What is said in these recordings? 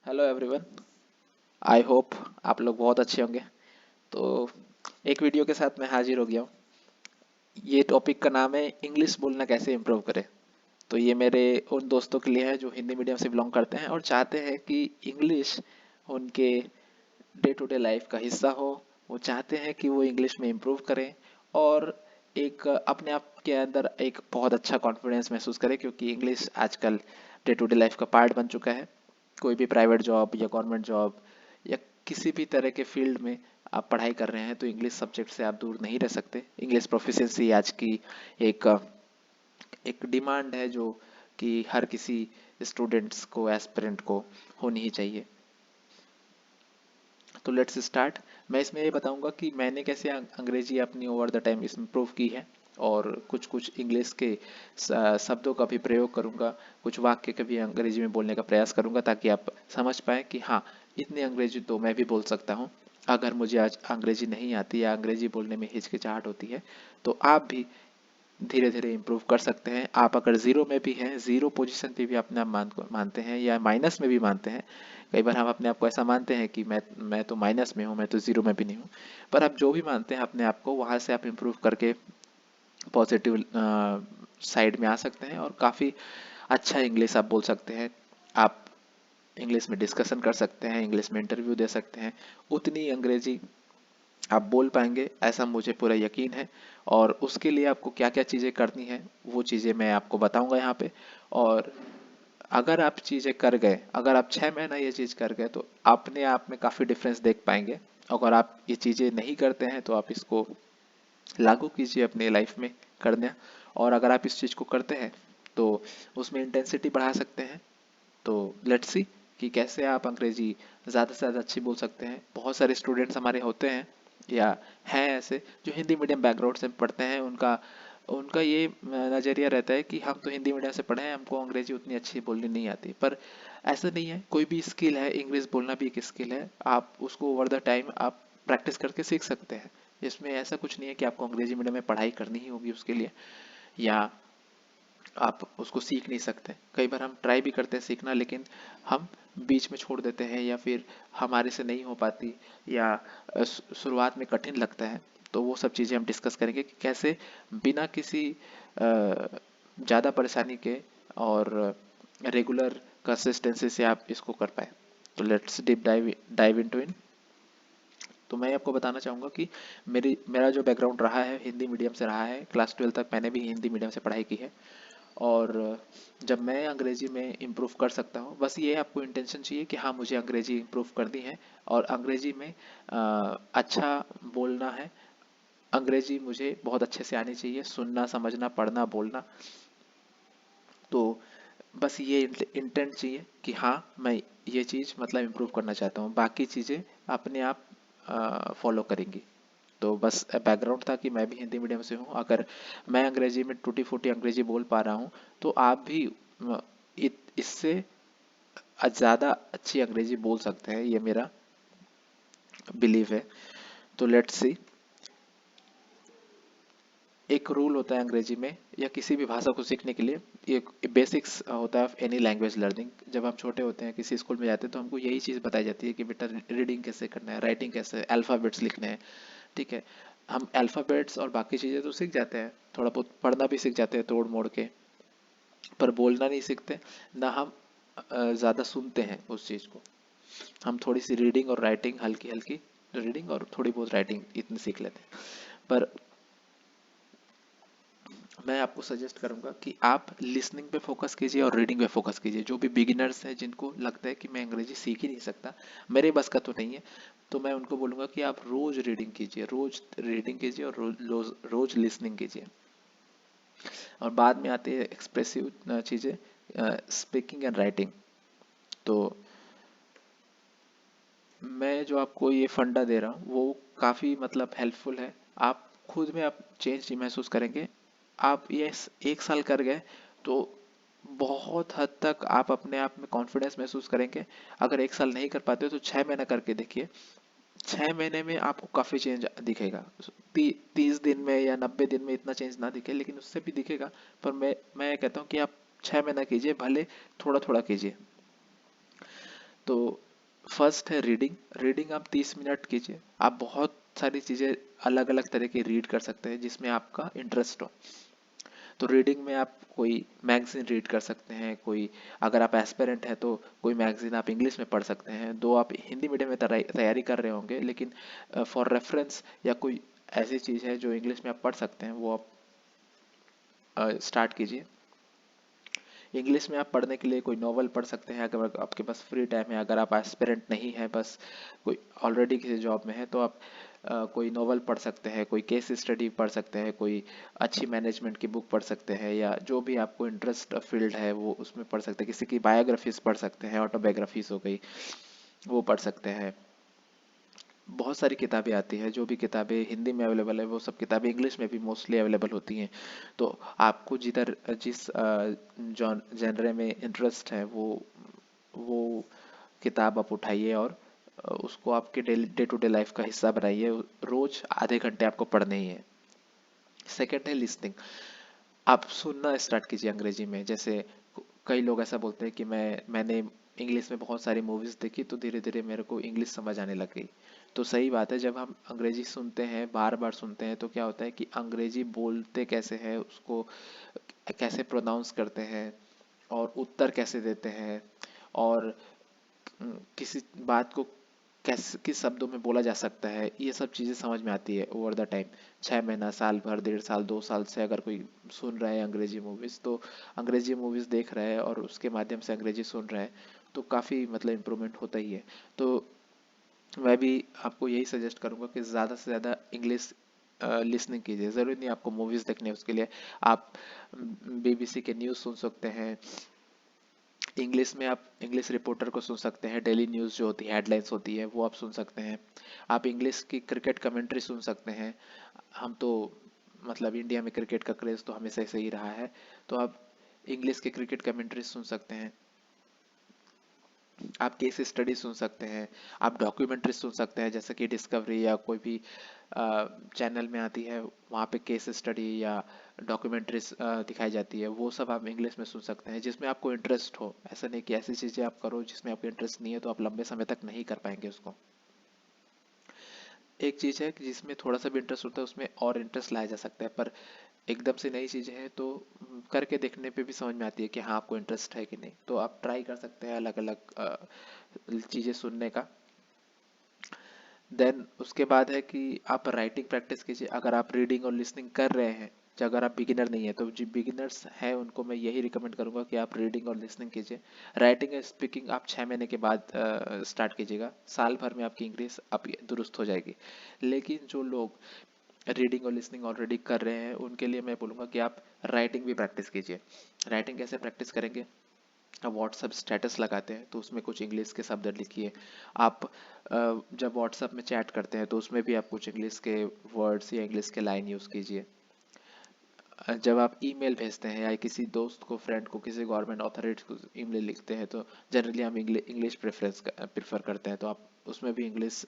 Hello everyone. I hope आप लोग बहुत अच्छे होंगे। तो एक वीडियो के साथ मैं हाजिर हो गया हूँ। ये टॉपिक का नाम है इंग्लिश बोलना कैसे इम्प्रूव करें। तो ये मेरे उन दोस्तों के लिए है जो हिंदी मीडियम से बिलोंग करते हैं और चाहते हैं कि इंग्लिश उनके डे टू डे लाइफ का हिस्सा हो। वो चाहते हैं कि वो इंग्लिश में इम्प्रूव करें और एक अपने आप के अंदर एक बहुत अच्छा कॉन्फिडेंस महसूस करें, क्योंकि इंग्लिश आजकल डे टू डे लाइफ का पार्ट बन चुका है। कोई भी प्राइवेट जॉब या गवर्नमेंट जॉब या किसी भी तरह के फील्ड में आप पढ़ाई कर रहे हैं तो इंग्लिश सब्जेक्ट से आप दूर नहीं रह सकते। इंग्लिश प्रोफिशिएंसी आज की एक एक डिमांड है जो कि हर किसी स्टूडेंट्स को, एस्पिरेंट को होनी ही चाहिए। तो लेट्स स्टार्ट। मैं इसमें ये बताऊंगा कि मैंने कैसे अंग्रेजी अपनी ओवर द टाइम इसमें इम्प्रूव की है और कुछ कुछ इंग्लिश के शब्दों का भी प्रयोग करूंगा, कुछ वाक्य का भी अंग्रेजी में बोलने का प्रयास करूंगा ताकि आप समझ पाए कि हाँ, इतनी अंग्रेजी तो मैं भी बोल सकता हूँ। अगर मुझे आज अंग्रेजी नहीं आती या अंग्रेजी बोलने में हिचकिचाहट होती है तो आप भी धीरे धीरे इम्प्रूव कर सकते हैं। आप अगर ज़ीरो में भी हैं, ज़ीरो पोजीशन पे भी अपने आप मानते हैं या माइनस में भी मानते हैं। कई बार हम अपने आप को ऐसा मानते हैं कि मैं तो माइनस में हूँ, मैं तो ज़ीरो में भी नहीं हूँ। पर आप जो भी मानते हैं अपने आप को, वहाँ से आप इम्प्रूव करके पॉजिटिव साइड में आ सकते हैं और काफ़ी अच्छा इंग्लिश आप बोल सकते हैं। आप इंग्लिश में डिस्कशन कर सकते हैं, इंग्लिश में इंटरव्यू दे सकते हैं। उतनी अंग्रेजी आप बोल पाएंगे ऐसा मुझे पूरा यकीन है। और उसके लिए आपको क्या क्या चीज़ें करनी है वो चीज़ें मैं आपको बताऊंगा यहाँ पे। और अगर आप चीज़ें कर गए, अगर आप 6 महीना ये चीज़ कर गए तो अपने आप में काफ़ी डिफरेंस देख पाएंगे। अगर आप ये चीज़ें नहीं करते हैं तो आप इसको लागू कीजिए अपने लाइफ में करना। और अगर आप इस चीज़ को करते हैं तो उसमें इंटेंसिटी बढ़ा सकते हैं। तो लेट्स सी कि कैसे आप अंग्रेजी ज़्यादा से ज़्यादा अच्छी बोल सकते हैं। बहुत सारे स्टूडेंट्स हमारे होते हैं या हैं ऐसे जो हिंदी मीडियम बैकग्राउंड से पढ़ते हैं। उनका उनका ये नज़रिया रहता है कि हम तो हिंदी मीडियम से पढ़े हैं, हमको अंग्रेजी उतनी अच्छी बोलनी नहीं आती। पर ऐसा नहीं है, कोई भी स्किल है, इंग्लिश बोलना भी एक स्किल है। आप उसको ओवर द टाइम आप प्रैक्टिस करके सीख सकते हैं। इसमें ऐसा कुछ नहीं है कि आपको अंग्रेजी मीडियम में पढ़ाई करनी ही होगी उसके लिए, या आप उसको सीख नहीं सकते। कई बार हम ट्राई भी करते हैं सीखना लेकिन हम बीच में छोड़ देते हैं या फिर हमारे से नहीं हो पाती, या शुरुआत में कठिन लगता है। तो वो सब चीज़ें हम डिस्कस करेंगे कि कैसे बिना किसी ज़्यादा परेशानी के और रेगुलर कंसिस्टेंसी से आप इसको कर पाए। तो let's deep dive dive into in. तो मैं आपको बताना चाहूँगा कि मेरा जो बैकग्राउंड रहा है हिंदी मीडियम से रहा है। क्लास 12 तक मैंने भी हिंदी मीडियम से पढ़ाई की है। और जब मैं अंग्रेजी में इम्प्रूव कर सकता हूँ, बस ये आपको इंटेंशन चाहिए कि हाँ, मुझे अंग्रेजी इम्प्रूव करनी है और अंग्रेजी में अच्छा बोलना है। अंग्रेजी मुझे बहुत अच्छे से आनी चाहिए, सुनना, समझना, पढ़ना, बोलना। तो बस ये इंटेंट चाहिए कि हाँ, मैं ये चीज़ मतलब इम्प्रूव करना चाहता हूँ, बाकी चीज़ें अपने आप फॉलो करेंगी। तो बस बैकग्राउंड था कि मैं भी हिंदी मीडियम से हूँ। अगर मैं अंग्रेजी में टूटी फूटी अंग्रेजी बोल पा रहा हूँ तो आप भी इससे ज़्यादा अच्छी अंग्रेजी बोल सकते हैं, ये मेरा बिलीव है। तो लेट्स सी। एक रूल होता है अंग्रेजी में या किसी भी भाषा को सीखने के लिए, एक बेसिक्स होता है एनी लैंग्वेज लर्निंग। जब हम छोटे होते हैं किसी स्कूल में जाते हैं तो हमको यही चीज़ बताई जाती है कि बेटा रीडिंग कैसे करना है, राइटिंग कैसे, अल्फ़ाबेट्स लिखने हैं। ठीक है, हम अल्फ़ाबेट्स और बाकी चीज़ें तो सीख जाते हैं, थोड़ा बहुत पढ़ना भी सीख जाते हैं तोड़ मोड़ के, पर बोलना नहीं सीखते। ना हम ज़्यादा सुनते हैं उस चीज़ को। हम थोड़ी सी रीडिंग और राइटिंग, हल्की हल्की रीडिंग और थोड़ी बहुत राइटिंग इतनी सीख लेते हैं। पर मैं आपको सजेस्ट करूंगा कि आप लिसनिंग पे फोकस कीजिए और रीडिंग पे फोकस कीजिए। जो भी बिगिनर्स हैं जिनको लगता है कि मैं अंग्रेजी सीख ही नहीं सकता, मेरे बस का तो नहीं है, तो मैं उनको बोलूंगा कि आप रोज रीडिंग कीजिए, रोज रीडिंग कीजिए और रोज रोज लिसनिंग कीजिए। और बाद में आती है एक्सप्रेसिव चीज़ें, स्पीकिंग एंड राइटिंग। तो मैं जो आपको ये फंडा दे रहा हूँ वो काफ़ी मतलब हेल्पफुल है। आप खुद में आप चेंज महसूस करेंगे। आप ये 1 साल कर गए तो बहुत हद तक आप अपने आप में कॉन्फिडेंस महसूस करेंगे। अगर 1 साल नहीं कर पाते हो तो 6 महीना करके देखिए। 6 महीने में आपको काफ़ी चेंज दिखेगा। 30 दिन में या 90 दिन में इतना चेंज ना दिखे लेकिन उससे भी दिखेगा। पर मैं कहता हूँ कि आप 6 महीना कीजिए, भले थोड़ा थोड़ा कीजिए। तो फर्स्ट है रीडिंग। रीडिंग आप 30 मिनट कीजिए। आप बहुत सारी चीज़ें अलग अलग तरह की रीड कर सकते हैं जिसमें आपका इंटरेस्ट हो। तो रीडिंग में आप कोई मैगजीन रीड कर सकते हैं, कोई अगर आप एस्पिरेंट हैं तो कोई मैगजीन आप इंग्लिश में पढ़ सकते हैं। दो आप हिंदी मीडियम में तैयारी कर रहे होंगे, लेकिन फॉर रेफरेंस या कोई ऐसी चीज़ है जो इंग्लिश में आप पढ़ सकते हैं, वो आप स्टार्ट कीजिए। इंग्लिश में आप पढ़ने के लिए कोई नॉवल पढ़ सकते हैं अगर आपके पास फ्री टाइम है। अगर आप एस्पिरेंट नहीं है, बस कोई ऑलरेडी किसी जॉब में है, तो आप कोई नॉवल पढ़ सकते हैं, कोई केस स्टडी पढ़ सकते हैं, कोई अच्छी मैनेजमेंट की बुक पढ़ सकते हैं, या जो भी आपको इंटरेस्ट फील्ड है वो उसमें पढ़ सकते हैं। किसी की बायोग्राफीज पढ़ सकते हैं, ऑटोबायोग्राफीज हो गई, वो पढ़ सकते हैं। बहुत सारी किताबें आती हैं, जो भी किताबें हिंदी में अवेलेबल है वो सब किताबें इंग्लिश में भी मोस्टली अवेलेबल होती हैं। तो आपको जिस जनरे में इंटरेस्ट है वो किताब आप उठाइए और उसको आपके डे टू डे लाइफ का हिस्सा बनाइए। रोज आधे घंटे आपको पढ़ने ही है। सेकेंड है लिसनिंग। आप सुनना स्टार्ट कीजिए अंग्रेजी में। जैसे कई लोग ऐसा बोलते हैं कि मैंने इंग्लिश में बहुत सारी मूवीज देखी तो धीरे धीरे मेरे को इंग्लिश समझ आने लग गई। तो सही बात है, जब हम अंग्रेजी सुनते हैं, बार बार सुनते हैं, तो क्या होता है कि अंग्रेजी बोलते कैसे हैं, उसको कैसे प्रोनाउंस करते हैं और उत्तर कैसे देते हैं, और किसी बात को कैसे किस शब्दों में बोला जा सकता है, ये सब चीज़ें समझ में आती है ओवर द टाइम। 6 महीना, साल भर, 1.5 साल, 2 साल से अगर कोई सुन रहा है अंग्रेजी मूवीज, तो अंग्रेजी मूवीज देख रहा है और उसके माध्यम से अंग्रेजी सुन रहा है, तो काफ़ी मतलब इम्प्रूवमेंट होता ही है। तो मैं भी आपको यही सजेस्ट करूंगा कि ज़्यादा से ज़्यादा इंग्लिश लिसनिंग कीजिए। ज़रूरी नहीं आपको मूवीज़ देखने हैं, उसके लिए आप बीबीसी के न्यूज़ सुन सकते हैं। इंग्लिश में आप इंग्लिश रिपोर्टर को सुन सकते हैं। डेली न्यूज़ जो होती है, हेडलाइंस होती है, वो आप सुन सकते हैं। आप इंग्लिश की क्रिकेट कमेंट्री सुन सकते हैं। हम तो मतलब इंडिया में क्रिकेट का क्रेज़ तो हमेशा से ही रहा है, तो आप इंग्लिश की क्रिकेट कमेंट्री सुन सकते हैं। आप केस स्टडी सुन सकते हैं। आप डॉक्यूमेंट्री सुन सकते हैं, जैसे कि डिस्कवरी या कोई भी चैनल में आती है, वहाँ पे केस स्टडी या डॉक्यूमेंट्रीज दिखाई जाती है। वो सब आप इंग्लिश में सुन सकते हैं जिसमें आपको इंटरेस्ट हो। ऐसा नहीं कि ऐसी चीज़ें आप करो जिसमें आपको इंटरेस्ट नहीं है, तो आप लंबे समय तक नहीं कर पाएंगे उसको। एक चीज़ है कि जिसमें थोड़ा सा भी इंटरेस्ट होता है उसमें और इंटरेस्ट लाया जा सकता है, पर एकदम से नई चीज़ें हैं तो करके देखने पे भी समझ में आती है कि हाँ आपको इंटरेस्ट है कि नहीं। तो आप ट्राई कर सकते हैं अलग अलग चीज़ें सुनने का। देन उसके बाद है कि आप राइटिंग प्रैक्टिस कीजिए। अगर आप रीडिंग और लिसनिंग कर रहे हैं, अगर आप बिगिनर नहीं है, तो जो बिगिनर्स हैं उनको मैं यही रिकमेंड करूंगा कि आप रीडिंग और लिसनिंग कीजिए। राइटिंग और स्पीकिंग आप 6 महीने के बाद स्टार्ट कीजिएगा। साल भर में आपकी इंग्लिश आप दुरुस्त हो जाएगी। लेकिन जो लोग रीडिंग और लिसनिंग ऑलरेडी कर रहे हैं उनके लिए मैं बोलूँगा कि आप राइटिंग भी प्रैक्टिस कीजिए। राइटिंग कैसे प्रैक्टिस करेंगे? आप व्हाट्सएप स्टेटस लगाते हैं तो उसमें कुछ इंग्लिश के शब्द लिखिए। आप जब व्हाट्सएप में चैट करते हैं तो उसमें भी आप कुछ इंग्लिश के वर्ड्स या इंग्लिश के लाइन यूज़ कीजिए। जब आप ईमेल भेजते हैं या किसी दोस्त को, फ्रेंड को, किसी गवर्नमेंट अथॉरिटी को ईमेल लिखते हैं, तो जनरली हम इंग्लिश प्रेफर करते हैं, तो आप उसमें भी इंग्लिश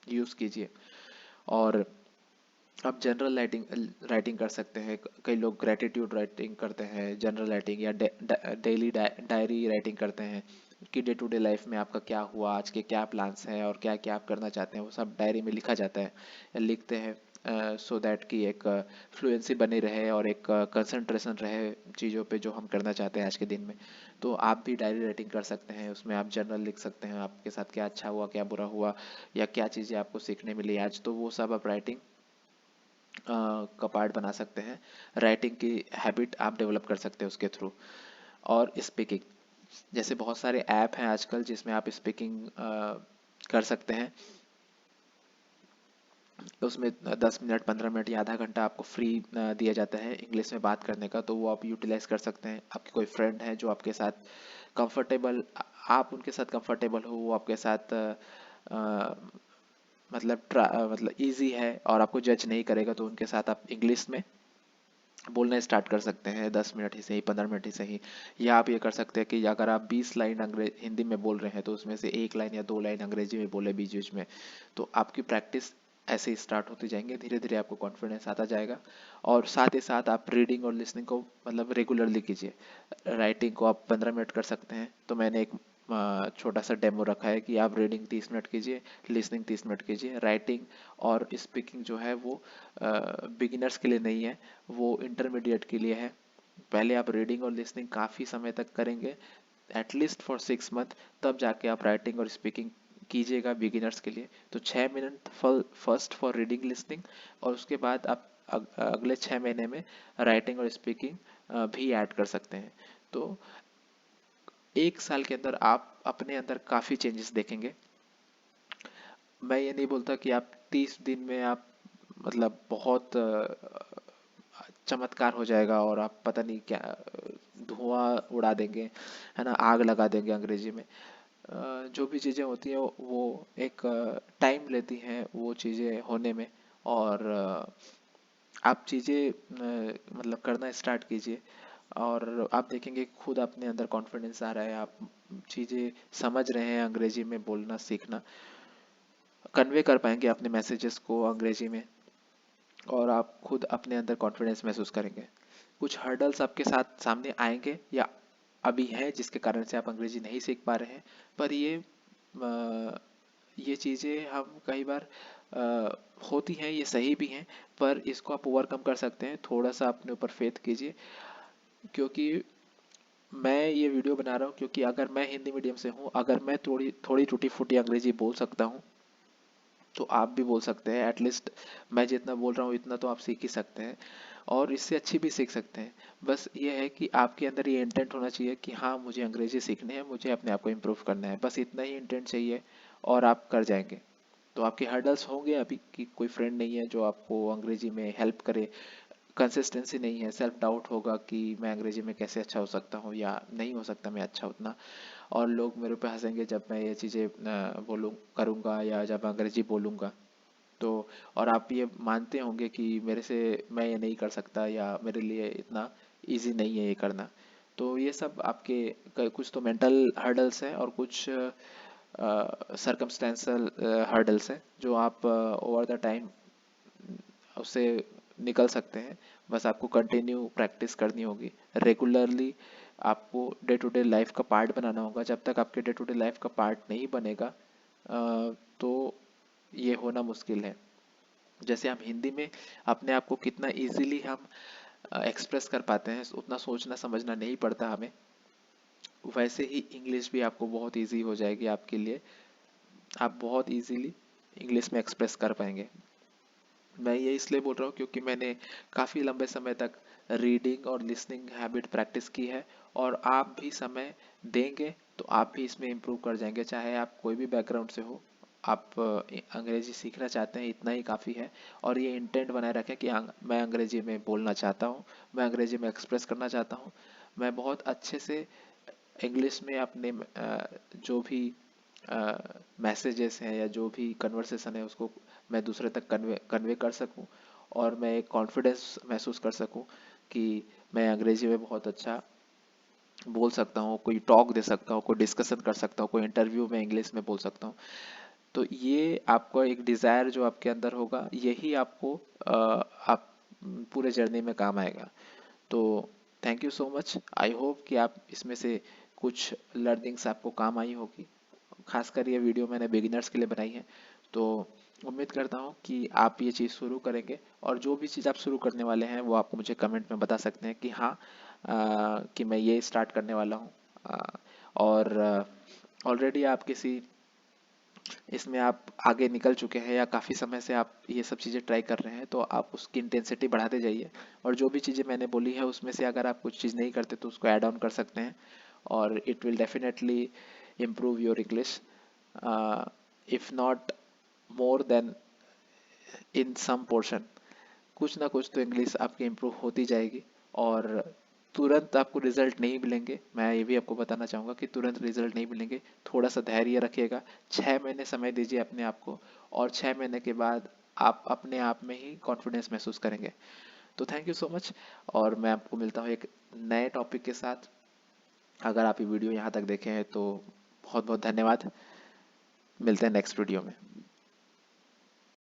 यूज़ कीजिए। और आप जनरल राइटिंग राइटिंग कर सकते हैं। कई लोग ग्रेटिट्यूड राइटिंग करते हैं, जनरल राइटिंग या डेली डायरी राइटिंग करते हैं कि डे टू डे लाइफ में आपका क्या हुआ, आज के क्या प्लान्स हैं और क्या क्या आप करना चाहते हैं, वो सब डायरी में लिखा जाता है या लिखते हैं, सो दैट कि एक फ्लुएंसी बनी रहे और एक कंसंट्रेशन रहे चीज़ों पे जो हम करना चाहते हैं आज के दिन में। तो आप भी डायरी राइटिंग कर सकते हैं। उसमें आप जर्नल लिख सकते हैं, आपके साथ क्या अच्छा हुआ, क्या बुरा हुआ, या क्या चीज़ें आपको सीखने मिली आज, तो वो सब आप राइटिंग का पार्ट बना सकते हैं। राइटिंग की हैबिट आप डेवलप कर सकते हैं उसके थ्रू। और स्पीकिंग, जैसे बहुत सारे ऐप हैं आजकल जिसमें आप स्पीकिंग कर सकते हैं। उसमें 10 मिनट, 15 मिनट या आधा घंटा आपको फ्री दिया जाता है इंग्लिश में बात करने का, तो वो आप यूटिलाइज कर सकते हैं। आपके कोई फ्रेंड है जो आपके साथ कंफर्टेबल, आप उनके साथ कंफर्टेबल हो, वो आपके साथ मतलब इजी है और आपको जज नहीं करेगा, तो उनके साथ आप इंग्लिश में बोलना स्टार्ट कर सकते हैं। 10 मिनट ही सही, 15 मिनट ही सही। या आप ये कर सकते हैं कि अगर आप 20 लाइन अंग्रेज हिंदी में बोल रहे हैं तो उसमें से 1 लाइन या 2 लाइन अंग्रेजी में बोले बीच बीच में। तो आपकी प्रैक्टिस ऐसे ही स्टार्ट होती जाएंगे, धीरे धीरे आपको कॉन्फिडेंस आता जाएगा। और साथ ही साथ आप रीडिंग और लिसनिंग को मतलब रेगुलरली कीजिए। राइटिंग को आप 15 मिनट कर सकते हैं। तो मैंने एक छोटा सा डेमो रखा है कि आप रीडिंग 30 मिनट कीजिए, लिसनिंग 30 मिनट कीजिए। राइटिंग और स्पीकिंग जो है वो बिगिनर्स के लिए नहीं है, वो इंटरमीडिएट के लिए है। पहले आप रीडिंग और लिसनिंग काफ़ी समय तक करेंगे, एटलीस्ट फॉर 6 मंथ, तब जाके आप राइटिंग और स्पीकिंग कीजिएगा बिगिनर्स के लिए। तो 6 minute first for reading listening, और उसके बाद आप अगले 6 महीने में राइटिंग और स्पीकिंग भी ऐड कर सकते हैं। तो 1 साल के अंदर आप अपने अंदर काफ़ी चेंजेस देखेंगे। मैं ये नहीं बोलता कि आप 30 दिन में आप मतलब बहुत चमत्कार हो जाएगा और आप पता नहीं क्या धुआं उड़ा देंगे, है ना, आग लगा देंगे अंग्रेजी में। जो भी चीज़ें होती हैं वो एक टाइम लेती हैं वो चीज़ें होने में। और आप चीज़ें मतलब करना स्टार्ट कीजिए और आप देखेंगे खुद अपने अंदर कॉन्फिडेंस आ रहा है, आप चीज़ें समझ रहे हैं, अंग्रेजी में बोलना सीखना, कन्वे कर पाएंगे अपने मैसेजेस को अंग्रेजी में, और आप खुद अपने अंदर कॉन्फिडेंस महसूस करेंगे। कुछ हर्डल्स आपके साथ सामने आएंगे या अभी हैं जिसके कारण से आप अंग्रेजी नहीं सीख पा रहे हैं, पर ये चीज़ें हम कई बार होती हैं, ये सही भी हैं, पर इसको आप ओवरकम कर सकते हैं। थोड़ा सा अपने ऊपर फेथ कीजिए, क्योंकि मैं ये वीडियो बना रहा हूँ क्योंकि अगर मैं हिंदी मीडियम से हूँ, अगर मैं थोड़ी थोड़ी टूटी फूटी अंग्रेजी बोल सकता हूँ, तो आप भी बोल सकते हैं। एटलीस्ट मैं जितना बोल रहा हूँ इतना तो आप सीख ही सकते हैं, और इससे अच्छी भी सीख सकते हैं। बस ये है कि आपके अंदर ये इंटेंट होना चाहिए कि हाँ, मुझे अंग्रेजी सीखनी है, मुझे अपने आप को इम्प्रूव करना है, बस इतना ही इंटेंट चाहिए और आप कर जाएंगे। तो आपके हर्डल्स होंगे अभी कि कोई फ्रेंड नहीं है जो आपको अंग्रेजी में हेल्प करे, कंसिस्टेंसी नहीं है, सेल्फ डाउट होगा कि मैं अंग्रेजी में कैसे अच्छा हो सकता हूँ या नहीं हो सकता मैं अच्छा उतना, और लोग मेरे पे हंसेंगे जब मैं ये चीज़ें बोलूँ करूँगा या जब अंग्रेजी बोलूँगा। तो और आप ये मानते होंगे कि मेरे से मैं ये नहीं कर सकता या मेरे लिए इतना इजी नहीं है ये करना। तो ये सब आपके कुछ तो मेंटल हर्डल्स हैं और कुछ सरकमस्टेंशियल हर्डल्स हैं जो आप ओवर द टाइम उससे निकल सकते हैं। बस आपको कंटिन्यू प्रैक्टिस करनी होगी रेगुलरली, आपको डे टू डे लाइफ का पार्ट बनाना होगा। जब तक आपके डे टू डे लाइफ का पार्ट नहीं बनेगा तो ये होना मुश्किल है। जैसे हम हिंदी में अपने आप को कितना इजीली हम एक्सप्रेस कर पाते हैं, उतना सोचना समझना नहीं पड़ता हमें, वैसे ही इंग्लिश भी आपको बहुत इजी हो जाएगी आपके लिए। आप बहुत इजीली इंग्लिश में एक्सप्रेस कर पाएंगे। मैं ये इसलिए बोल रहा हूँ क्योंकि मैंने काफ़ी लंबे समय तक रीडिंग और लिसनिंग हैबिट प्रैक्टिस की है, और आप भी समय देंगे तो आप भी इसमें इम्प्रूव कर जाएंगे, चाहे आप कोई भी बैकग्राउंड से हो। आप अंग्रेजी सीखना चाहते हैं, इतना ही काफ़ी है। और ये इंटेंट बनाए रखें कि मैं अंग्रेजी में बोलना चाहता हूँ, मैं अंग्रेजी में एक्सप्रेस करना चाहता हूँ, मैं बहुत अच्छे से इंग्लिश में अपने जो भी मैसेजेस हैं या जो भी कन्वर्सेशन है उसको मैं दूसरे तक कन्वे कन्वे कर सकूं, और मैं एक कॉन्फिडेंस महसूस कर सकूं कि मैं अंग्रेजी में बहुत अच्छा बोल सकता हूँ, कोई टॉक दे सकता हूँ, कोई डिस्कशन कर सकता हूँ, कोई इंटरव्यू में इंग्लिश में बोल सकता हूँ। तो ये आपका एक डिज़ायर जो आपके अंदर होगा, यही आपको आप पूरे जर्नी में काम आएगा। तो thank you so much. I hope कि आप इसमें से कुछ लर्निंग्स आपको काम आई होगी। खासकर ये वीडियो मैंने बिगिनर्स के लिए बनाई है। तो उम्मीद करता हूँ कि आप ये चीज़ शुरू करेंगे, और जो भी चीज़ आप शुरू करने वाले हैं वो आप मुझे कमेंट में बता सकते हैं कि हाँ, कि मैं ये स्टार्ट करने वाला हूँ। और ऑलरेडी आप किसी इसमें आप आगे निकल चुके हैं या काफ़ी समय से आप ये सब चीज़ें ट्राई कर रहे हैं, तो आप उसकी इंटेंसिटी बढ़ाते जाइए। और जो भी चीज़ें मैंने बोली है उसमें से अगर आप कुछ चीज़ नहीं करते तो उसको ऐड ऑन कर सकते हैं, और it will definitely improve your English, if not more than in some portion। कुछ ना कुछ तो इंग्लिश आपकी इम्प्रूव होती जाएगी, और तुरंत आपको रिजल्ट नहीं मिलेंगे। मैं ये भी आपको बताना चाहूँगा कि तुरंत रिजल्ट नहीं मिलेंगे, थोड़ा सा धैर्य रखिएगा, 6 महीने समय दीजिए अपने आप को, और 6 महीने के बाद आप अपने आप में ही कॉन्फिडेंस महसूस करेंगे। तो थैंक यू सो मच, और मैं आपको मिलता हूँ एक नए टॉपिक के साथ। अगर आप ये वीडियो यहाँ तक देखे हैं तो बहुत बहुत धन्यवाद। मिलते हैं नेक्स्ट वीडियो में।